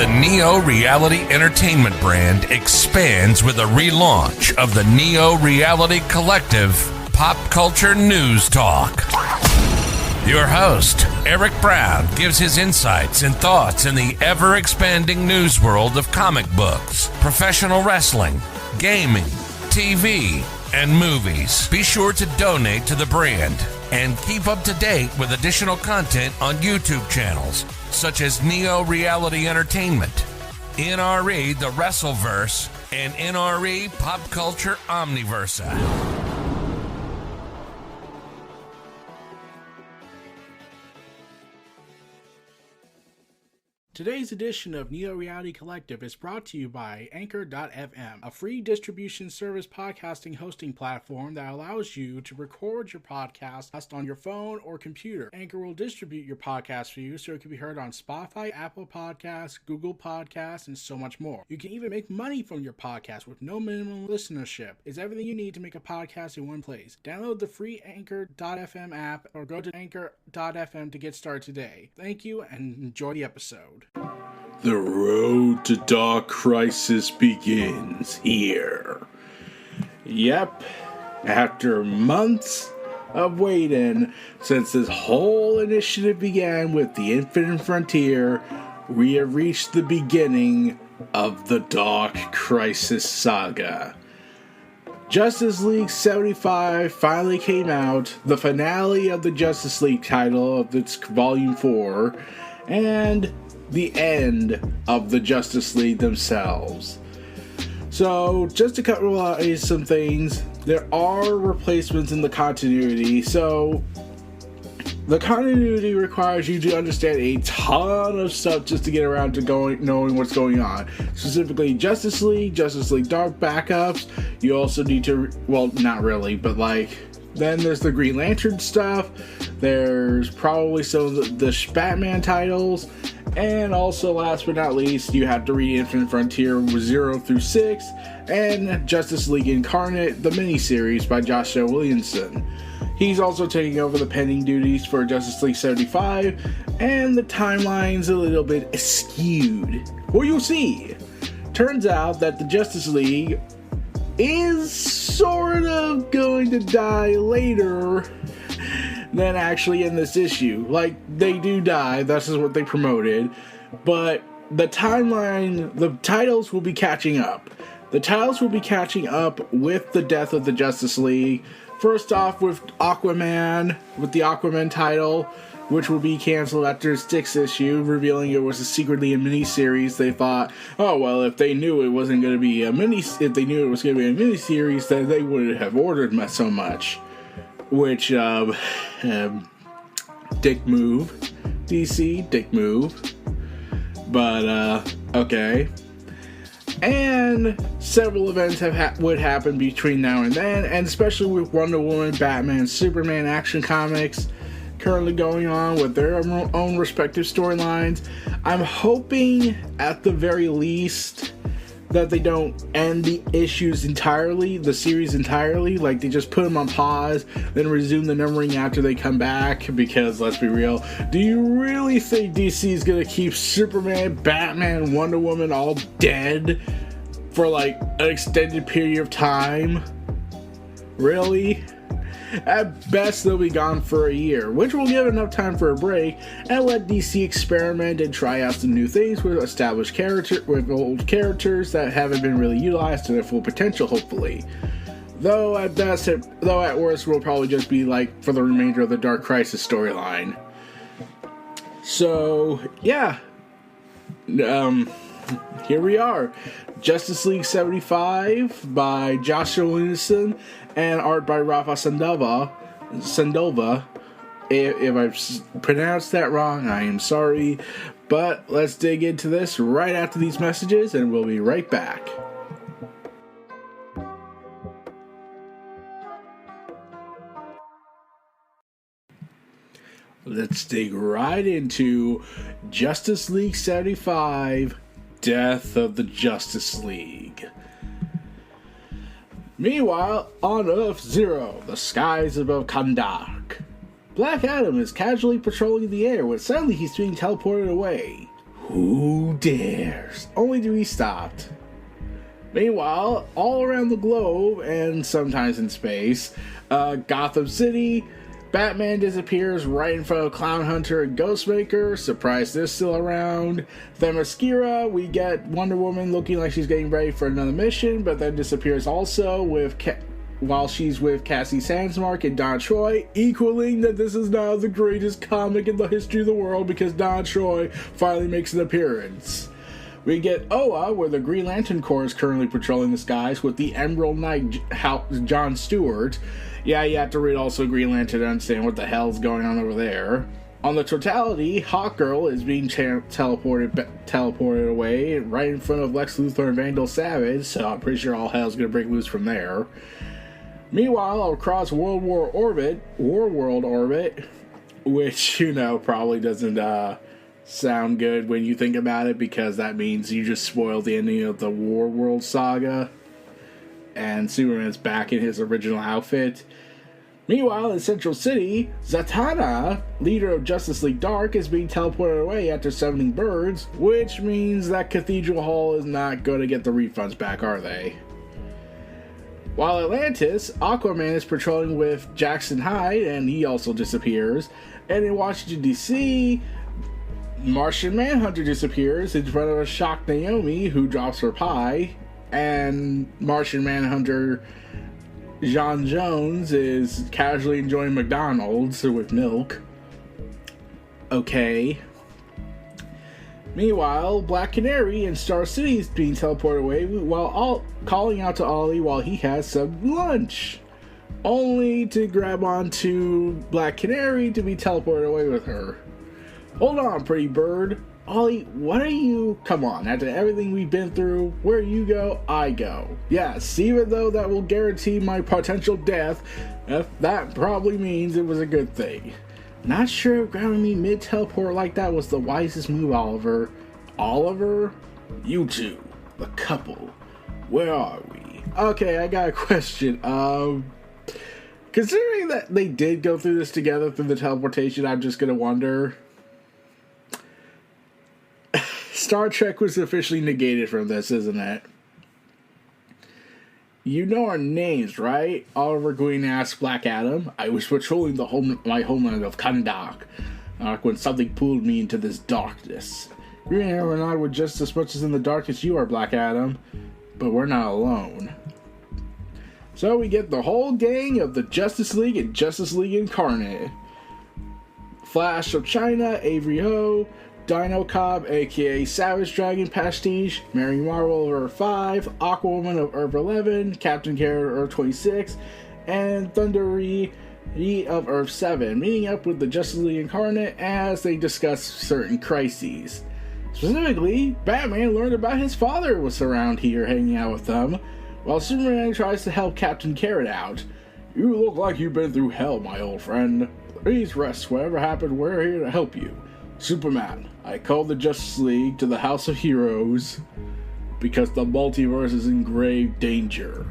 The Neo Reality Entertainment brand expands with a relaunch of the Neo Reality Collective Pop Culture News Talk. Your host, Eric Brown, gives his insights and thoughts in the ever-expanding news world of comic books, professional wrestling, gaming, TV, and movies. Be sure to donate to the brand and keep up to date with additional content on YouTube channels such as Neo Reality Entertainment, NRE The Wrestleverse, and NRE Pop Culture Omniverse. Today's edition of Neo Reality Collective is brought to you by Anchor.fm, a free distribution service podcasting hosting platform that allows you to record your podcast on your phone or computer. Anchor will distribute your podcast for you so it can be heard on Spotify, Apple Podcasts, Google Podcasts, and so much more. You can even make money from your podcast with no minimum listenership. It's everything you need to make a podcast in one place. Download the free Anchor.fm app or go to Anchor.fm to get started today. Thank you and enjoy the episode. The road to Dark Crisis begins here. Yep, after months of waiting since this whole initiative began with the Infinite Frontier, we have reached the beginning of the Dark Crisis saga. Justice League 75 finally came out, the finale of the Justice League title of its Volume 4, and the end of the Justice League themselves. So, just to cover some things, there are replacements in the continuity. So, the continuity requires you to understand a ton of stuff just to get around to knowing what's going on. Specifically, Justice League Dark backups. You also need to, well, not really, but then there's the Green Lantern stuff. There's probably some of the Batman titles. And also, last but not least, you have to read Infinite Frontier 0 through 6 and Justice League Incarnate, the miniseries by Joshua Williamson. He's also taking over the pending duties for Justice League 75, and the timeline's a little bit skewed. Well, you'll see. Turns out that the Justice League is sort of going to die later than actually in this issue. They do die, this is what they promoted, but the timeline, the titles will be catching up. The titles will be catching up with the death of the Justice League. First off with Aquaman, with the Aquaman title, which will be canceled after its 6th issue, revealing it was secretly a miniseries. They thought, oh well, if they knew it wasn't going to be if they knew it was going to be a miniseries, then they wouldn't have ordered so much. Which, dick move. DC, dick move. But, okay. And several events would happen between now and then, and especially with Wonder Woman, Batman, Superman action comics currently going on with their own respective storylines. I'm hoping, at the very least, that they don't end the issues entirely, the series entirely, they just put them on pause, then resume the numbering after they come back, because let's be real, do you really think DC is going to keep Superman, Batman, Wonder Woman all dead for an extended period of time? Really? At best, they'll be gone for a year, which will give enough time for a break and let DC experiment and try out some new things with established with old characters that haven't been really utilized to their full potential, hopefully. Though at worst, will probably just be for the remainder of the Dark Crisis storyline. So, yeah. Here we are. Justice League 75 by Joshua Williamson and art by Rafa Sandoval. If I've pronounced that wrong, I am sorry. But let's dig into this right after these messages, and we'll be right back. Let's dig right into Justice League 75, Death of the Justice League. Meanwhile, on Earth Zero, the skies above Kandak, Black Adam is casually patrolling the air when suddenly he's being teleported away. Who dares? Only to be stopped. Meanwhile, all around the globe, and sometimes in space, Gotham City, Batman disappears right in front of Clown Hunter and Ghostmaker. Surprise, they're still around. Themyscira, we get Wonder Woman looking like she's getting ready for another mission, but then disappears also while she's with Cassie Sandsmark and Don Choi, equaling that this is now the greatest comic in the history of the world because Don Choi finally makes an appearance. We get Oa, where the Green Lantern Corps is currently patrolling the skies with the Emerald Knight John Stewart. Yeah, you have to read also Green Lantern to understand what the hell's going on over there. On the totality, Hawkgirl is being teleported away right in front of Lex Luthor and Vandal Savage, so I'm pretty sure all hell's gonna break loose from there. Meanwhile, across Warworld orbit, which, probably doesn't sound good when you think about it, because that means you just spoiled the ending of the Warworld saga, and Superman's back in his original outfit. Meanwhile, in Central City, Zatanna, leader of Justice League Dark, is being teleported away after summoning birds, which means that Cathedral Hall is not going to get the refunds back, are they? While Atlantis, Aquaman is patrolling with Jackson Hyde, and he also disappears. And in Washington, D.C., Martian Manhunter disappears in front of a shocked Naomi, who drops her pie, and Martian Manhunter John Jones is casually enjoying McDonald's with milk. Okay. Meanwhile, Black Canary in Star City is being teleported away while calling out to Ollie while he has some lunch, only to grab onto Black Canary to be teleported away with her. Hold on, pretty bird. Ollie, what are you? Come on, after everything we've been through, where you go, I go. Yes, even though that will guarantee my potential death, that probably means it was a good thing. Not sure if grabbing me mid-teleport like that was the wisest move, Oliver. Oliver? You two, the couple, where are we? Okay, I got a question. Considering that they did go through this together through the teleportation, I'm just gonna wonder. Star Trek was officially negated from this, isn't it? You know our names, right? Oliver Green asked Black Adam. I was patrolling my homeland of Kandak when something pulled me into this darkness. Green Arrow and I were just as much as in the dark as you are, Black Adam. But we're not alone. So we get the whole gang of the Justice League and Justice League Incarnate. Flash of China, Avery Ho, Dino Cobb, aka Savage Dragon Pastiche, Mary Marvel of Earth 5, Aquawoman of Earth 11, Captain Carrot of Earth 26, and Thundery of Earth 7, meeting up with the Justice League Incarnate as they discuss certain crises. Specifically, Batman learned about his father was around here hanging out with them, while Superman tries to help Captain Carrot out. You look like you've been through hell, my old friend. Please rest. Whatever happened, we're here to help you. Superman, I called the Justice League to the House of Heroes because the multiverse is in grave danger.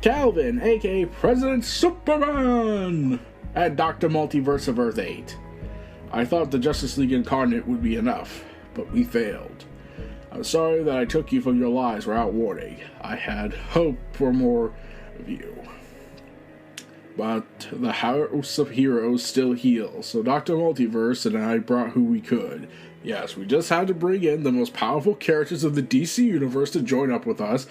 Calvin, aka President Superman, at Dr. Multiverse of Earth 8. I thought the Justice League Incarnate would be enough, but we failed. I'm sorry that I took you from your lives without warning. I had hope for more of you. But the House of Heroes still heals, so Dr. Multiverse and I brought who we could. Yes, we just had to bring in the most powerful characters of the DC Universe to join up with us,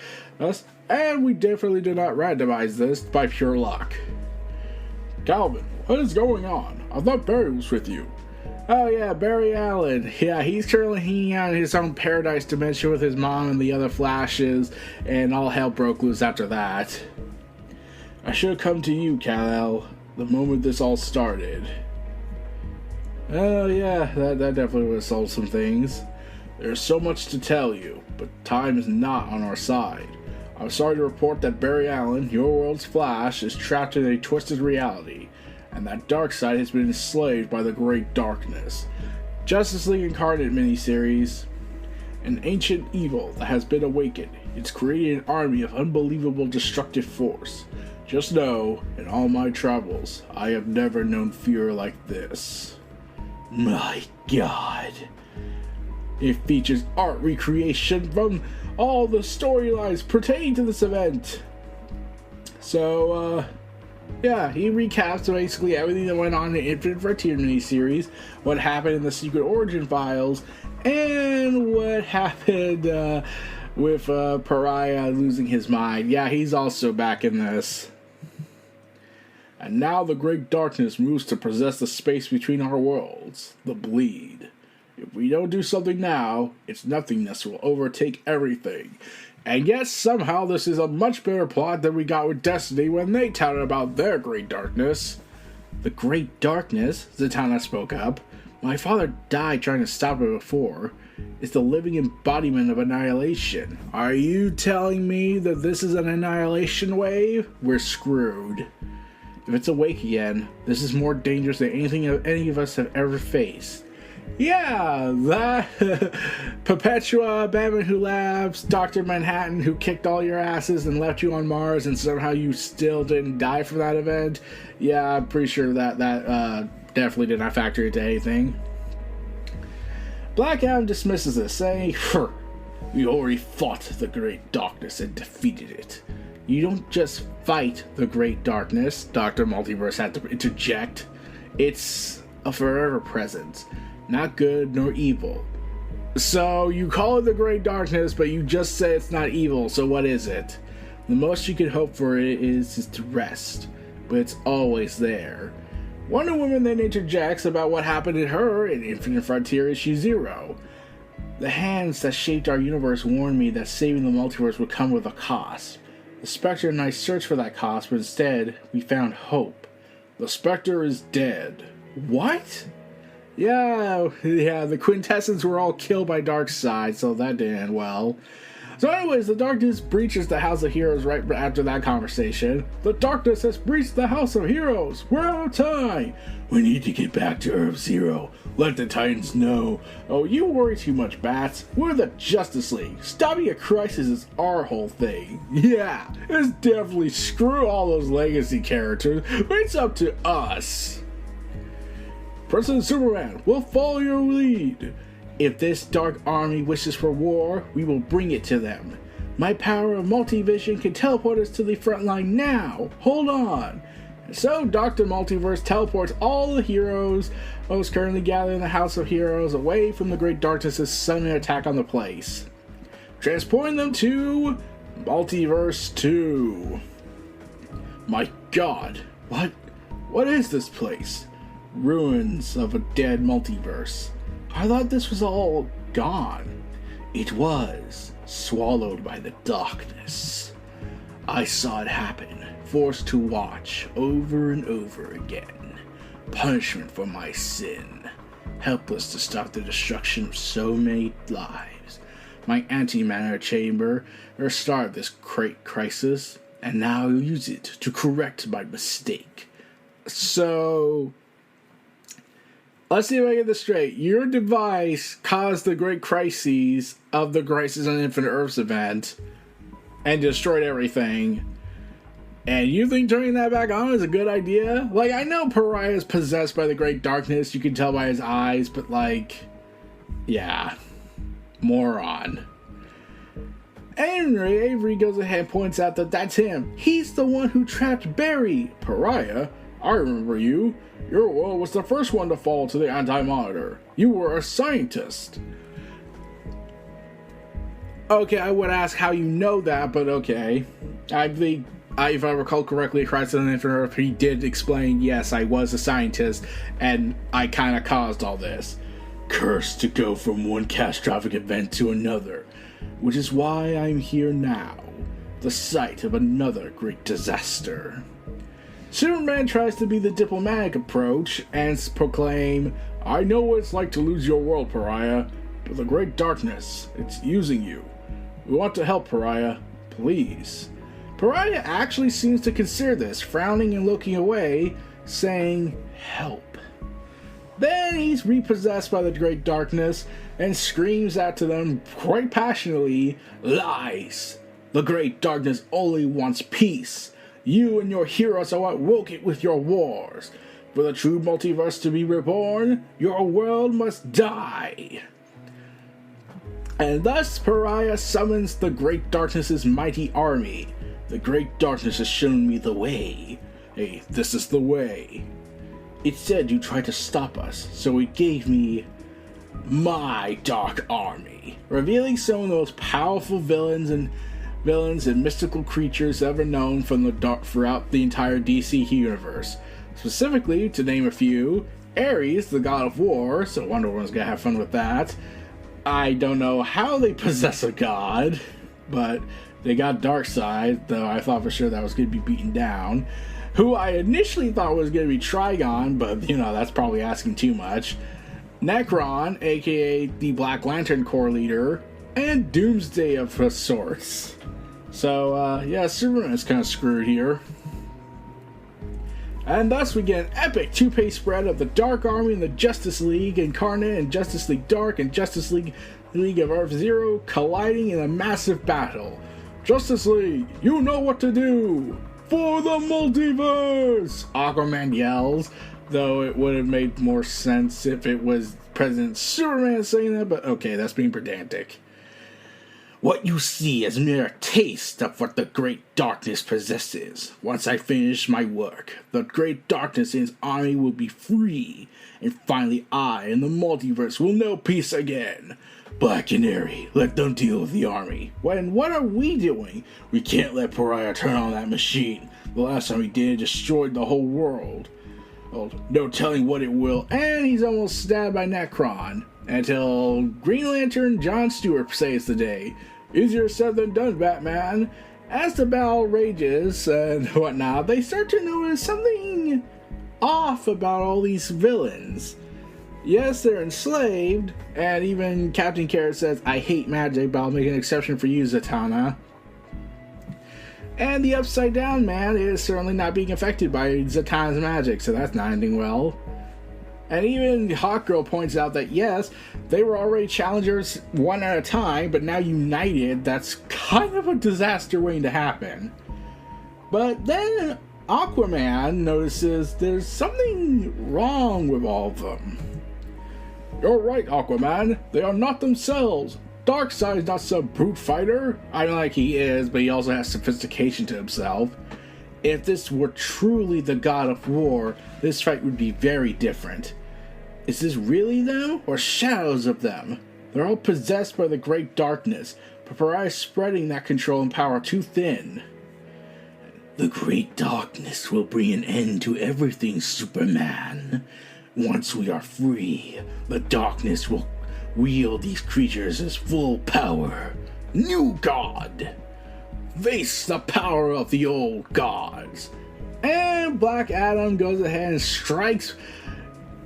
and we definitely did not randomize this by pure luck. Calvin, what is going on? I thought Barry was with you. Oh yeah, Barry Allen. Yeah, he's currently hanging out in his own paradise dimension with his mom and the other Flashes, and all hell broke loose after that. I should have come to you, Kal-El, the moment this all started. Oh yeah, that definitely would have solved some things. There's so much to tell you, but time is not on our side. I'm sorry to report that Barry Allen, your world's Flash, is trapped in a twisted reality, and that Darkseid has been enslaved by the Great Darkness. Justice League Incarnate miniseries. An ancient evil that has been awakened. It's created an army of unbelievable destructive force. Just know, in all my travels, I have never known fear like this. My God. It features art recreation from all the storylines pertaining to this event. So, yeah, he recaps basically everything that went on in the Infinite Frontier miniseries, what happened in the Secret Origin files, and what happened with Pariah losing his mind. Yeah, he's also back in this. And now the Great Darkness moves to possess the space between our worlds, the Bleed. If we don't do something now, its nothingness will overtake everything. And yet somehow this is a much better plot than we got with Destiny when they touted about their Great Darkness. The Great Darkness, Zatanna spoke up. My father died trying to stop it before. It's the living embodiment of annihilation. Are you telling me that this is an annihilation wave? We're screwed. If it's awake again, this is more dangerous than anything any of us have ever faced. Yeah, that Perpetua, Batman Who Laughs, Dr. Manhattan who kicked all your asses and left you on Mars and somehow you still didn't die from that event. Yeah, I'm pretty sure that definitely did not factor into anything. Black Adam dismisses this, saying, we already fought the Great Darkness and defeated it. You don't just fight the Great Darkness, Dr. Multiverse had to interject. It's a forever presence. Not good nor evil. So you call it the Great Darkness, but you just say it's not evil, so what is it? The most you can hope for it is to rest, but it's always there. Wonder Woman then interjects about what happened to her in Infinite Frontier Issue 0. The hands that shaped our universe warned me that saving the multiverse would come with a cost. The Spectre and I searched for that cost, but instead, we found hope. The Spectre is dead. What? Yeah, the Quintessence were all killed by Darkseid, so that didn't end well. So anyways, the Darkness breaches the House of Heroes right after that conversation. The Darkness has breached the House of Heroes. We're out of time. We need to get back to Earth Zero. Let the Titans know. Oh, you worry too much, Bats. We're the Justice League. Stopping a crisis is our whole thing. Yeah, it's definitely screw all those legacy characters. It's up to us. President Superman, we'll follow your lead. If this dark army wishes for war, we will bring it to them. My power of multivision can teleport us to the front line now. Hold on. So Dr. Multiverse teleports all the heroes who's currently gathered in the House of Heroes away from the Great Darkness's sudden attack on the place, transporting them to Multiverse 2. My God, what is this place? Ruins of a dead multiverse. I thought this was all gone. It was swallowed by the darkness. I saw it happen, forced to watch over and over again. Punishment for my sin. Helpless to stop the destruction of so many lives. My antimatter chamber started this great crisis, and now I'll use it to correct my mistake. So, let's see if I get this straight. Your device caused the great crises of the Crisis on Infinite Earths event and destroyed everything. And you think turning that back on is a good idea? Like, I know Pariah is possessed by the Great Darkness. You can tell by his eyes, but yeah. Moron. Anyway, Avery goes ahead and points out that that's him. He's the one who trapped Barry. Pariah? I remember you. Your world was the first one to fall to the Anti-Monitor. You were a scientist. Okay, I would ask how you know that, but okay. I think, if I recall correctly, Crisis on Infinite Earth, he did explain, yes, I was a scientist, and I kind of caused all this. Cursed to go from one catastrophic event to another, which is why I'm here now, the site of another great disaster. Superman tries to be the diplomatic approach and proclaim, I know what it's like to lose your world, Pariah, but the Great Darkness, it's using you. We want to help, Pariah. Please. Pariah actually seems to consider this, frowning and looking away, saying, help. Then he's repossessed by the Great Darkness and screams out to them quite passionately, lies! The Great Darkness only wants peace. You and your heroes are what woke it with your wars. For the true multiverse to be reborn, your world must die. And thus Pariah summons the Great Darkness's mighty army. The Great Darkness has shown me the way. Hey, this is the way. It said you tried to stop us, so it gave me my dark army, revealing some of the most powerful villains and mystical creatures ever known from the dark throughout the entire DC universe. Specifically, to name a few, Ares, the god of war, so Wonder Woman's gonna have fun with that. I don't know how they possess a god, but they got Darkseid, though I thought for sure that was gonna be beaten down. Who I initially thought was gonna be Trigon, but that's probably asking too much. Necron, aka the Black Lantern Corps leader, and Doomsday of sorts. So, Superman is kind of screwed here. And thus we get an epic two-page spread of the Dark Army and the Justice League Incarnate and Justice League Dark and Justice League of Earth Zero colliding in a massive battle. Justice League, you know what to do! For the multiverse! Aquaman yells, though it would have made more sense if it was President Superman saying that, but okay, that's being pedantic. What you see is mere taste of what the Great Darkness possesses. Once I finish my work, the Great Darkness and his army will be free, and finally I and the multiverse will know peace again. Black Canary, let them deal with the army. What are we doing? We can't let Pariah turn on that machine. The last time he did, it destroyed the whole world. Well, no telling what it will, and he's almost stabbed by Necron. Until Green Lantern John Stewart saves the day. Easier said than done, Batman. As the battle rages and whatnot, they start to notice something off about all these villains. Yes, they're enslaved, and even Captain Carrot says, I hate magic, but I'll make an exception for you, Zatanna. And the Upside Down Man is certainly not being affected by Zatanna's magic, so that's not ending well. And even Hawkgirl points out that yes, they were already challengers one at a time, but now united, that's kind of a disaster waiting to happen. But then Aquaman notices there's something wrong with all of them. You're right, Aquaman, they are not themselves. Darkseid's not some brute fighter. I mean, like he is, but he also has sophistication to himself. If this were truly the god of war, this fight would be very different. Is this really them, or shadows of them? They're all possessed by the Great Darkness, but Pariah is spreading that control and power too thin. The Great Darkness will bring an end to everything, Superman. Once we are free, the darkness will wield these creatures as full power. New God! Face the power of the old gods. And Black Adam goes ahead and strikes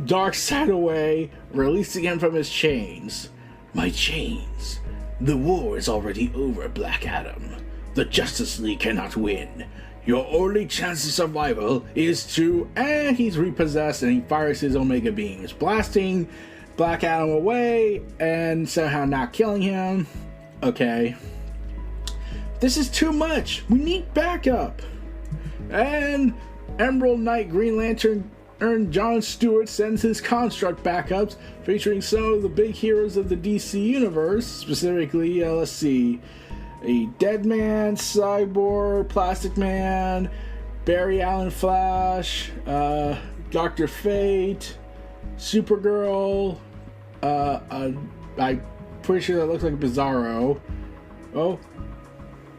Darkseid away, releasing him from his chains. My chains. The war is already over, Black Adam. The Justice League cannot win. Your only chance of survival is to... And he's repossessed and he fires his Omega beams, blasting Black Adam away and somehow not killing him. Okay. This is too much. We need backup. And Emerald Knight Green Lantern John Stewart sends his construct backups featuring some of the big heroes of the DC universe. Specifically, let's see, a Deadman, Cyborg, Plastic Man, Barry Allen Flash, Dr. Fate, Supergirl, I'm pretty sure that looks like Bizarro.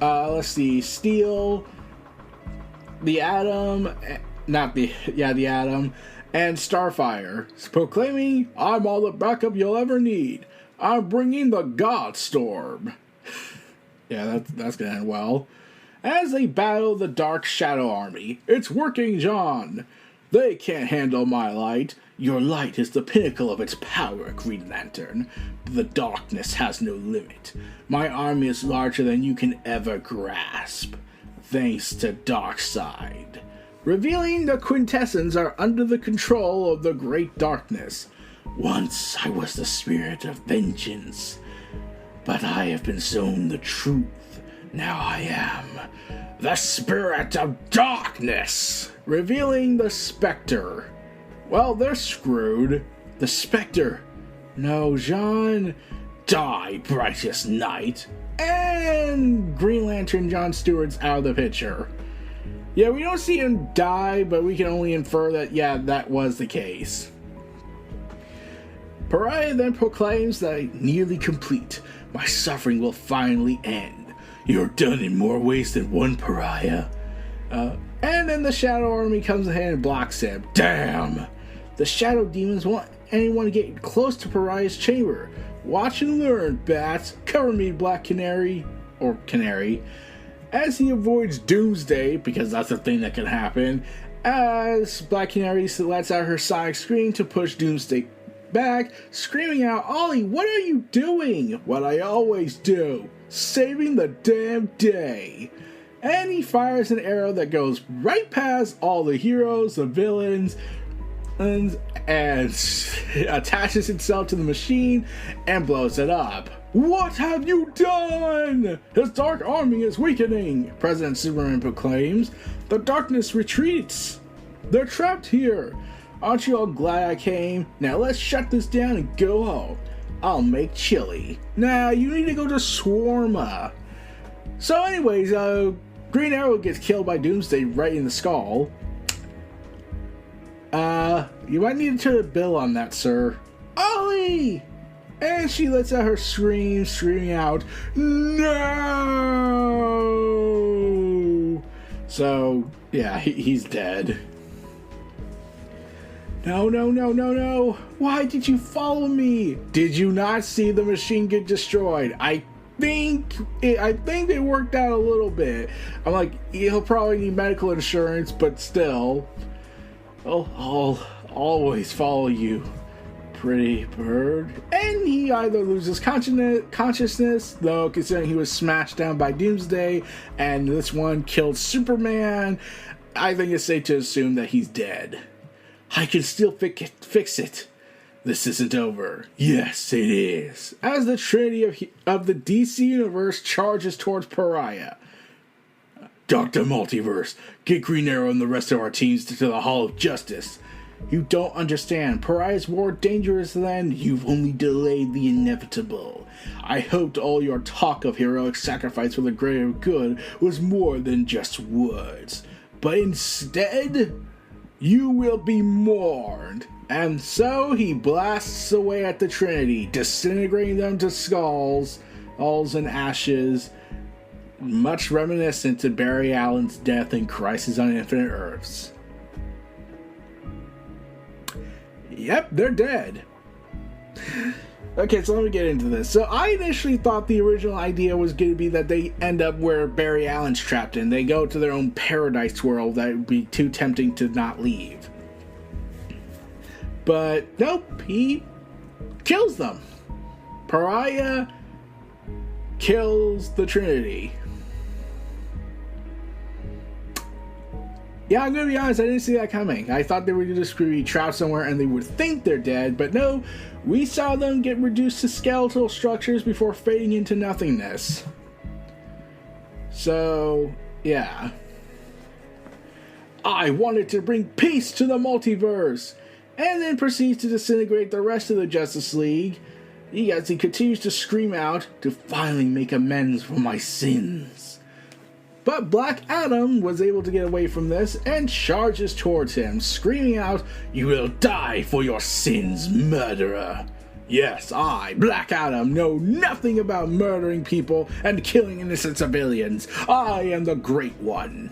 Let's see, Steel, the Atom, the Atom, and Starfire, proclaiming, I'm all the backup you'll ever need. I'm bringing the Godstorm. Yeah, that's gonna end well. As they battle the Dark Shadow Army, it's working, John. They can't handle my light. Your light is the pinnacle of its power, Green Lantern. The darkness has no limit. My army is larger than you can ever grasp. Thanks to Darkseid. Revealing the Quintessence are under the control of the Great Darkness. Once I was the spirit of vengeance, but I have been shown the truth. Now I am the spirit of darkness. Revealing the Spectre. Well, they're screwed. The Spectre. No, Jean. die, brightest night. And Green Lantern John Stewart's out of the picture. Yeah, we don't see him die, but we can only infer that, yeah, that was the case. Pariah then proclaims that nearly complete, my suffering will finally end. You're done in more ways than one, Pariah. And then the Shadow Army comes ahead and blocks him. Damn! The Shadow Demons want anyone to get close to Pariah's chamber. Watch and learn, bats. Cover me, Black Canary. Or Canary. As he avoids Doomsday, because that's the thing that can happen, as Black Canary lets out her sonic scream to push Doomsday back, screaming out, Ollie, what are you doing? What I always do. Saving the damn day. And he fires an arrow that goes right past all the heroes, the villains, and attaches itself to the machine and blows it up. What have you done? His dark army is weakening, President Superman proclaims. The darkness retreats. They're trapped here. Aren't you all glad I came? Now let's shut this down and go home. I'll make chili. Nah, you need to go to Swarma. So anyways, Green Arrow gets killed by Doomsday right in the skull. You might need to turn a bill on that, sir. Ollie! And she lets out her scream, screaming out, no! So, yeah, he's dead. No, no, no, no, no. Why did you follow me? Did you not see the machine get destroyed? I think they worked out a little bit. I'm like, he'll probably need medical insurance, but still. I'll always follow you, pretty bird. And he either loses consciousness, though, considering he was smashed down by Doomsday, and this one killed Superman, I think it's safe to assume that he's dead. I can still fix it. This isn't over. Yes, it is. As the Trinity of the DC Universe charges towards Pariah. Dr. Multiverse, get Green Arrow and the rest of our teams to the Hall of Justice. You don't understand. Pariah's more dangerous than you've only delayed the inevitable. I hoped all your talk of heroic sacrifice for the greater good was more than just words. But instead, you will be mourned. And so he blasts away at the Trinity, disintegrating them to skulls and ashes, much reminiscent to Barry Allen's death in Crisis on Infinite Earths. Yep, they're dead. Okay, so let me get into this. So I initially thought the original idea was going to be that they end up where Barry Allen's trapped in. They go to their own paradise world that would be too tempting to not leave. But nope, he kills them. Pariah kills the Trinity. Yeah, I'm gonna be honest, I didn't see that coming. I thought they were just gonna be trapped somewhere and they would think they're dead, but no, we saw them get reduced to skeletal structures before fading into nothingness. So, yeah. I wanted to bring peace to the multiverse! And then proceeds to disintegrate the rest of the Justice League. As he continues to scream out to finally make amends for my sins. But Black Adam was able to get away from this and charges towards him, screaming out, "You will die for your sins, murderer!" Yes, I, Black Adam, know nothing about murdering people and killing innocent civilians. I am the Great One.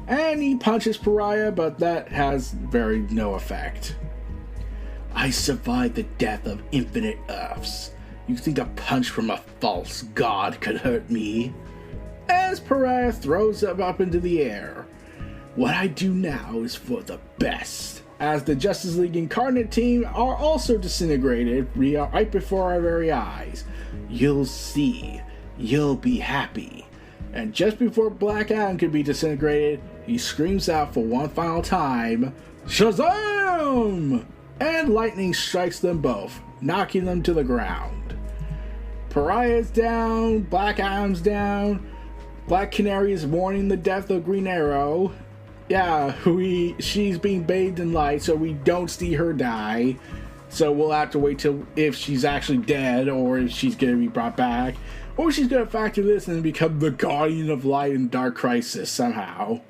And he punches Pariah, but that has no effect. I survived the death of infinite Earths. You think a punch from a false god could hurt me? As Pariah throws him up into the air. What I do now is for the best. As the Justice League Incarnate team are also disintegrated right before our very eyes. You'll see. You'll be happy. And just before Black Adam could be disintegrated, he screams out for one final time, Shazam! And lightning strikes them both, knocking them to the ground. Pariah's down, Black Adam's down, Black Canary is mourning the death of Green Arrow. Yeah, she's being bathed in light so we don't see her die. So we'll have to wait till if she's actually dead, or if she's going to be brought back, or she's going to factor this and become the Guardian of Light in Dark Crisis somehow.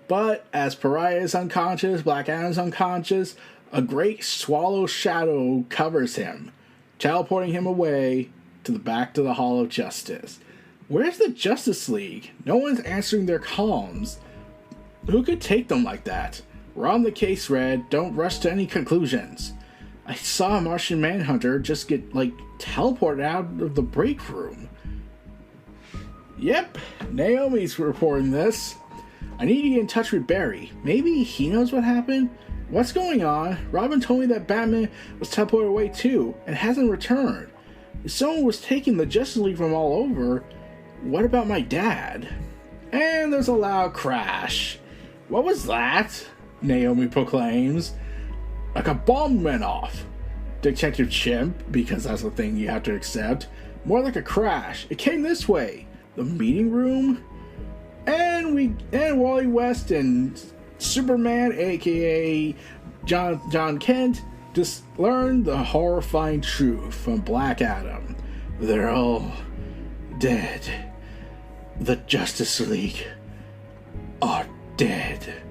But as Pariah is unconscious, Black Adam's unconscious, a great swallow shadow covers him, teleporting him away to the back to the Hall of Justice. Where's the Justice League? No one's answering their comms. Who could take them like that? We're on the case, Red. Don't rush to any conclusions. I saw a Martian Manhunter just get, teleported out of the break room. Yep, Naomi's reporting this. I need to get in touch with Barry. Maybe he knows what happened? What's going on? Robin told me that Batman was teleported away too, and hasn't returned. If someone was taking the Justice League from all over, what about my dad? And there's a loud crash. What was that? Naomi proclaims. Like a bomb went off. Detective Chimp, because that's the thing you have to accept. More like a crash. It came this way. The meeting room? And Wally West and Superman, aka John Kent, just learned the horrifying truth from Black Adam. They're all dead. The Justice League are dead.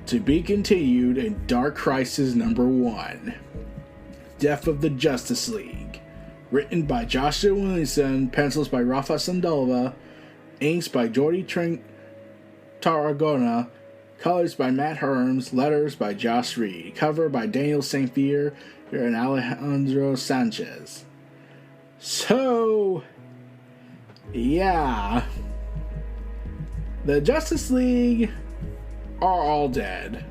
To be continued in Dark Crisis #1. Death of the Justice League. Written by Joshua Williamson, pencils by Rafa Sandoval, inks by Jordi Tarragona, colors by Matt Herms, letters by Josh Reed, cover by Daniel St. Pierre and Alejandro Sanchez. So, yeah. The Justice League are all dead.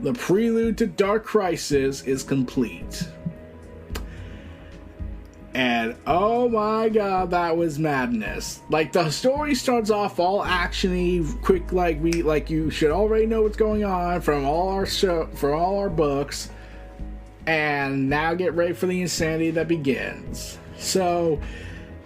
The prelude to Dark Crisis is complete. And oh my god, that was madness. The story starts off all actiony, quick, like you should already know what's going on from all our books. And now get ready for the insanity that begins. So,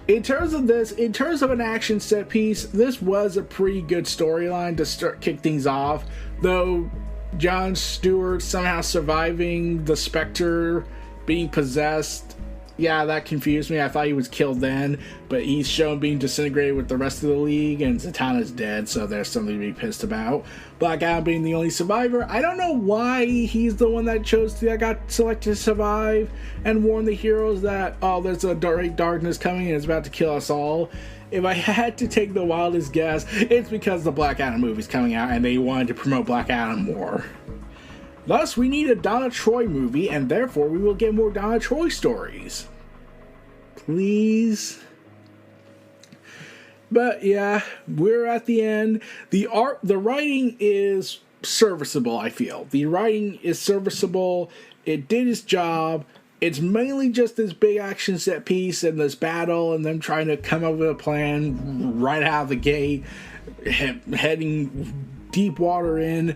in terms of an action set piece, this was a pretty good storyline to kick things off. Though John Stewart somehow surviving the Spectre being possessed, yeah, that confused me. I thought he was killed then, but he's shown being disintegrated with the rest of the league, and Zatanna's dead, so there's something to be pissed about. Black Adam being the only survivor, I don't know why he's the one that got selected to survive and warn the heroes that, oh, there's a great darkness coming and it's about to kill us all. If I had to take the wildest guess, it's because the Black Adam movie's coming out and they wanted to promote Black Adam more. Thus, we need a Donna Troy movie, and therefore we will get more Donna Troy stories. Please. But yeah, we're at the end. The writing is serviceable, I feel. The writing is serviceable. It did its job. It's mainly just this big action set piece and this battle and them trying to come up with a plan right out of the gate, heading deep end.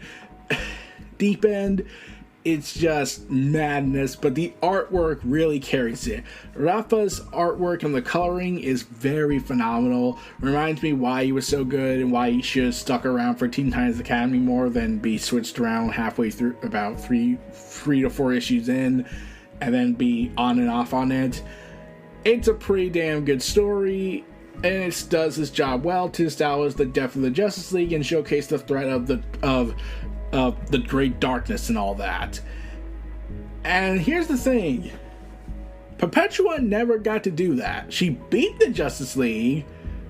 It's just madness, but the artwork really carries it. Rafa's artwork and the coloring is very phenomenal. Reminds me why he was so good and why he should have stuck around for Teen Titans Academy more than be switched around halfway through, about three to four issues in, and then be on and off on it. It's a pretty damn good story, and it does its job well to establish the death of the Justice League and showcase the threat of the great darkness and all that. And here's the thing. Perpetua never got to do that. She beat the Justice League.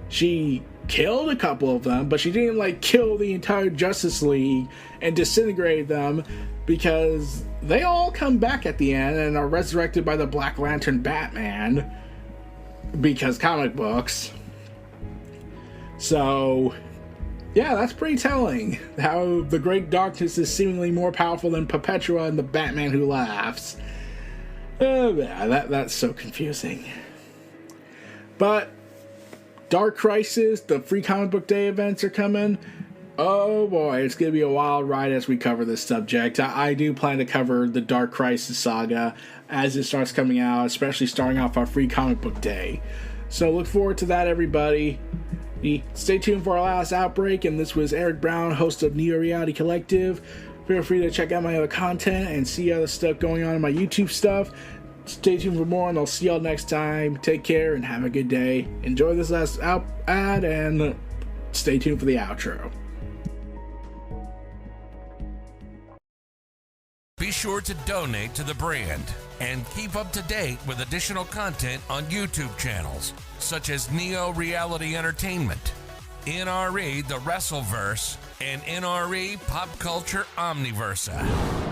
She killed a couple of them, but she didn't kill the entire Justice League and disintegrate them, because they all come back at the end and are resurrected by the Black Lantern Batman, because comic books. So yeah, that's pretty telling. How the Great Darkness is seemingly more powerful than Perpetua and the Batman Who Laughs. Yeah, that's so confusing. But Dark Crisis, the Free Comic Book Day events are coming. Oh boy, it's going to be a wild ride as we cover this subject. I do plan to cover the Dark Crisis saga as it starts coming out, especially starting off our Free Comic Book Day. So look forward to that, everybody. Stay tuned for our last outbreak, and this was Eric Brown, host of Neo Reality Collective. Feel free to check out my other content and see other stuff going on in my YouTube stuff. Stay tuned for more, and I'll see y'all next time. Take care and have a good day. Enjoy this last ad, and stay tuned for the outro. Be sure to donate to the brand and keep up to date with additional content on YouTube channels such as Neo Reality Entertainment, NRE The Wrestleverse, and NRE Pop Culture Omniverse.